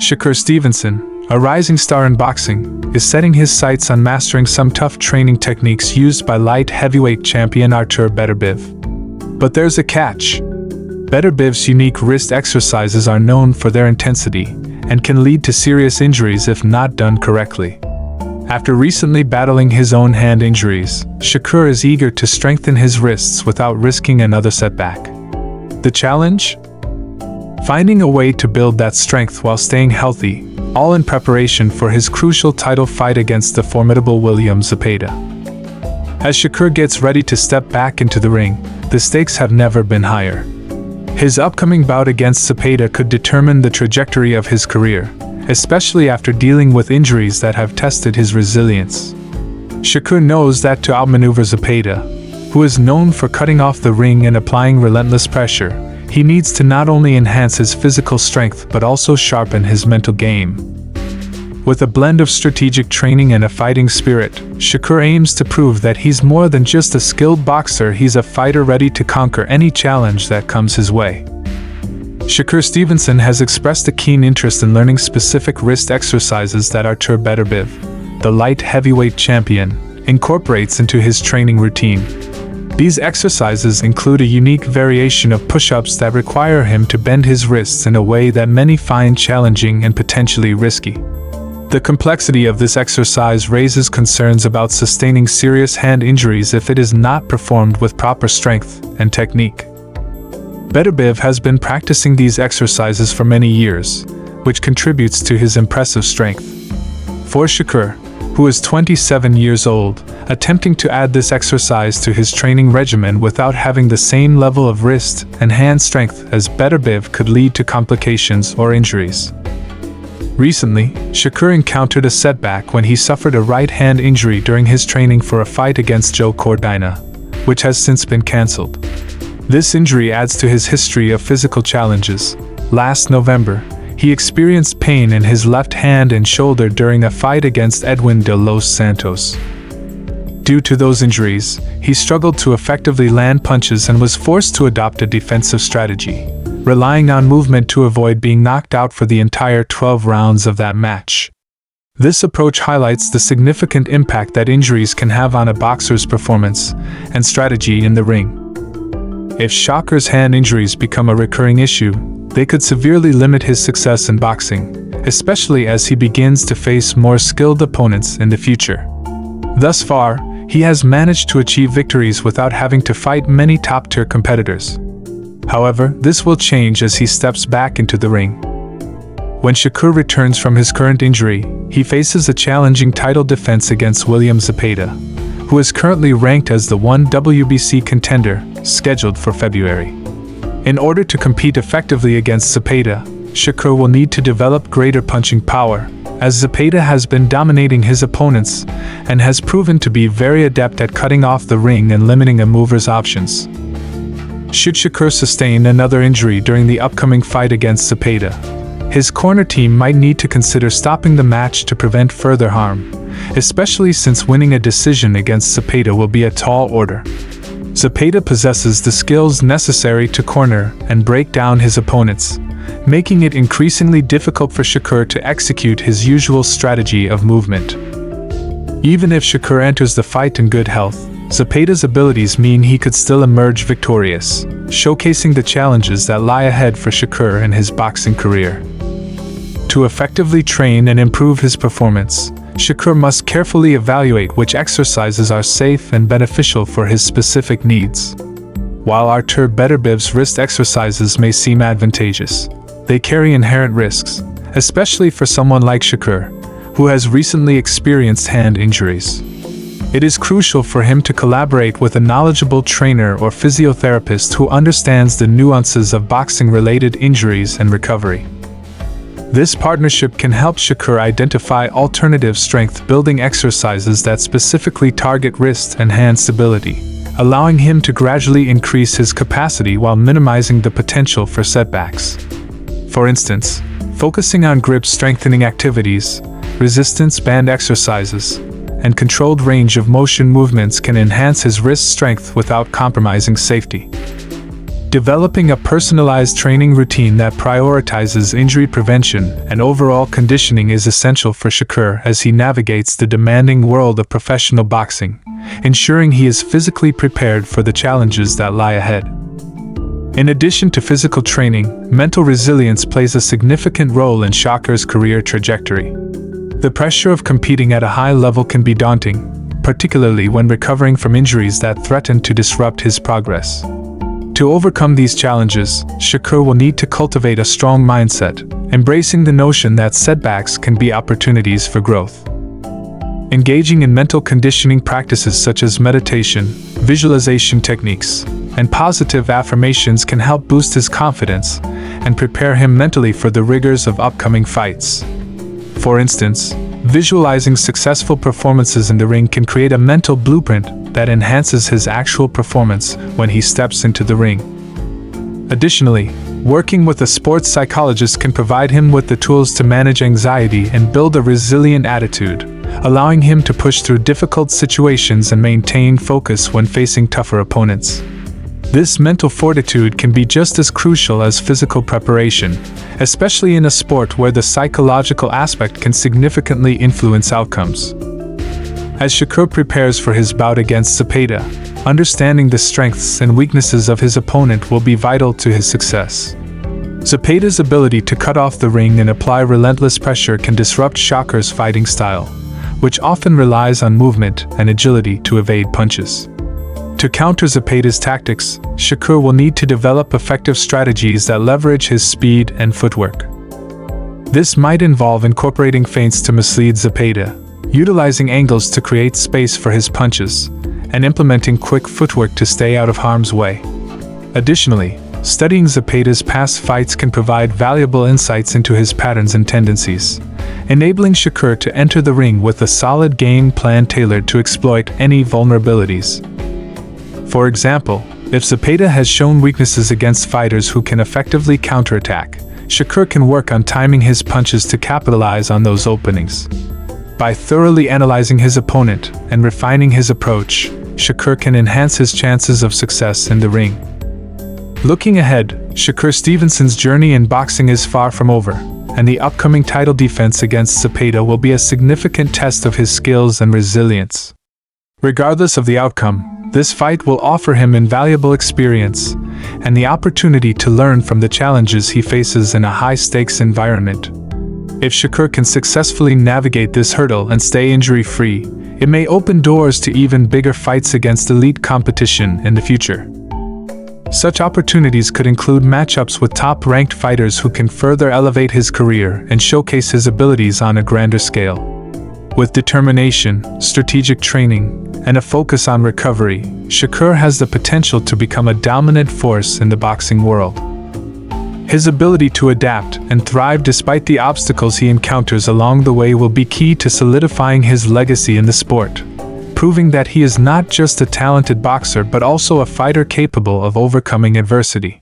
Shakur Stevenson, a rising star in boxing, is setting his sights on mastering some tough training techniques used by light heavyweight champion Artur Beterbiev. But there's a catch. Beterbiev's unique wrist exercises are known for their intensity and can lead to serious injuries if not done correctly. After recently battling his own hand injuries, Shakur is eager to strengthen his wrists without risking another setback. The challenge? Finding a way to build that strength while staying healthy, all in preparation for his crucial title fight against the formidable William Zepeda. As Shakur gets ready to step back into the ring, the stakes have never been higher. His upcoming bout against Zepeda could determine the trajectory of his career, especially after dealing with injuries that have tested his resilience. Shakur knows that to outmaneuver Zepeda, who is known for cutting off the ring and applying relentless pressure, he needs to not only enhance his physical strength but also sharpen his mental game. With a blend of strategic training and a fighting spirit, Shakur aims to prove that he's more than just a skilled boxer, he's a fighter ready to conquer any challenge that comes his way. Shakur Stevenson has expressed a keen interest in learning specific wrist exercises that Artur Beterbiev, the light heavyweight champion, incorporates into his training routine. These exercises include a unique variation of push-ups that require him to bend his wrists in a way that many find challenging and potentially risky. The complexity of this exercise raises concerns about sustaining serious hand injuries if it is not performed with proper strength and technique. Beterbiev has been practicing these exercises for many years, which contributes to his impressive strength. For Shakur, who is 27 years old, attempting to add this exercise to his training regimen without having the same level of wrist and hand strength as Beterbiev could lead to complications or injuries. Recently, Shakur encountered a setback when he suffered a right hand injury during his training for a fight against Joe Cordina, which has since been cancelled. This injury adds to his history of physical challenges. Last November, he experienced pain in his left hand and shoulder during a fight against Edwin de los Santos. Due to those injuries, he struggled to effectively land punches and was forced to adopt a defensive strategy, relying on movement to avoid being knocked out for the entire 12 rounds of that match. This approach highlights the significant impact that injuries can have on a boxer's performance and strategy in the ring. If Shakur's hand injuries become a recurring issue, they could severely limit his success in boxing, especially as he begins to face more skilled opponents in the future. Thus far, he has managed to achieve victories without having to fight many top-tier competitors. However, this will change as he steps back into the ring. When Shakur returns from his current injury, he faces a challenging title defense against William Zepeda, who is currently ranked as the one WBC contender, scheduled for February. In order to compete effectively against Zepeda, Shakur will need to develop greater punching power, as Zepeda has been dominating his opponents and has proven to be very adept at cutting off the ring and limiting a mover's options. Should Shakur sustain another injury during the upcoming fight against Zepeda, his corner team might need to consider stopping the match to prevent further harm, especially since winning a decision against Zepeda will be a tall order. Zepeda possesses the skills necessary to corner and break down his opponents, making it increasingly difficult for Shakur to execute his usual strategy of movement. Even if Shakur enters the fight in good health, Zepeda's abilities mean he could still emerge victorious, showcasing the challenges that lie ahead for Shakur in his boxing career. To effectively train and improve his performance, Shakur must carefully evaluate which exercises are safe and beneficial for his specific needs. While Artur Beterbiev's wrist exercises may seem advantageous, they carry inherent risks, especially for someone like Shakur, who has recently experienced hand injuries. It is crucial for him to collaborate with a knowledgeable trainer or physiotherapist who understands the nuances of boxing-related injuries and recovery. This partnership can help Shakur identify alternative strength-building exercises that specifically target wrist and hand stability, allowing him to gradually increase his capacity while minimizing the potential for setbacks. For instance, focusing on grip strengthening activities, resistance band exercises, and controlled range of motion movements can enhance his wrist strength without compromising safety. Developing a personalized training routine that prioritizes injury prevention and overall conditioning is essential for Shakur as he navigates the demanding world of professional boxing, ensuring he is physically prepared for the challenges that lie ahead. In addition to physical training, mental resilience plays a significant role in Shakur's career trajectory. The pressure of competing at a high level can be daunting, particularly when recovering from injuries that threaten to disrupt his progress. To overcome these challenges, Shakur will need to cultivate a strong mindset, embracing the notion that setbacks can be opportunities for growth. Engaging in mental conditioning practices such as meditation, visualization techniques, and positive affirmations can help boost his confidence and prepare him mentally for the rigors of upcoming fights. For instance, visualizing successful performances in the ring can create a mental blueprint that enhances his actual performance when he steps into the ring. Additionally, working with a sports psychologist can provide him with the tools to manage anxiety and build a resilient attitude, allowing him to push through difficult situations and maintain focus when facing tougher opponents. This mental fortitude can be just as crucial as physical preparation, especially in a sport where the psychological aspect can significantly influence outcomes. As Shakur prepares for his bout against Zepeda, understanding the strengths and weaknesses of his opponent will be vital to his success. Zepeda's ability to cut off the ring and apply relentless pressure can disrupt Shakur's fighting style, which often relies on movement and agility to evade punches. To counter Zepeda's tactics, Shakur will need to develop effective strategies that leverage his speed and footwork. This might involve incorporating feints to mislead Zepeda, utilizing angles to create space for his punches, and implementing quick footwork to stay out of harm's way. Additionally, studying Zepeda's past fights can provide valuable insights into his patterns and tendencies, enabling Shakur to enter the ring with a solid game plan tailored to exploit any vulnerabilities. For example, if Zepeda has shown weaknesses against fighters who can effectively counterattack, Shakur can work on timing his punches to capitalize on those openings. By thoroughly analyzing his opponent and refining his approach, Shakur can enhance his chances of success in the ring. Looking ahead, Shakur Stevenson's journey in boxing is far from over, and the upcoming title defense against Zepeda will be a significant test of his skills and resilience. Regardless of the outcome, this fight will offer him invaluable experience and the opportunity to learn from the challenges he faces in a high-stakes environment. If Shakur can successfully navigate this hurdle and stay injury-free, it may open doors to even bigger fights against elite competition in the future. Such opportunities could include matchups with top-ranked fighters who can further elevate his career and showcase his abilities on a grander scale. With determination, strategic training, and a focus on recovery, Shakur has the potential to become a dominant force in the boxing world. His ability to adapt and thrive despite the obstacles he encounters along the way will be key to solidifying his legacy in the sport, proving that he is not just a talented boxer but also a fighter capable of overcoming adversity.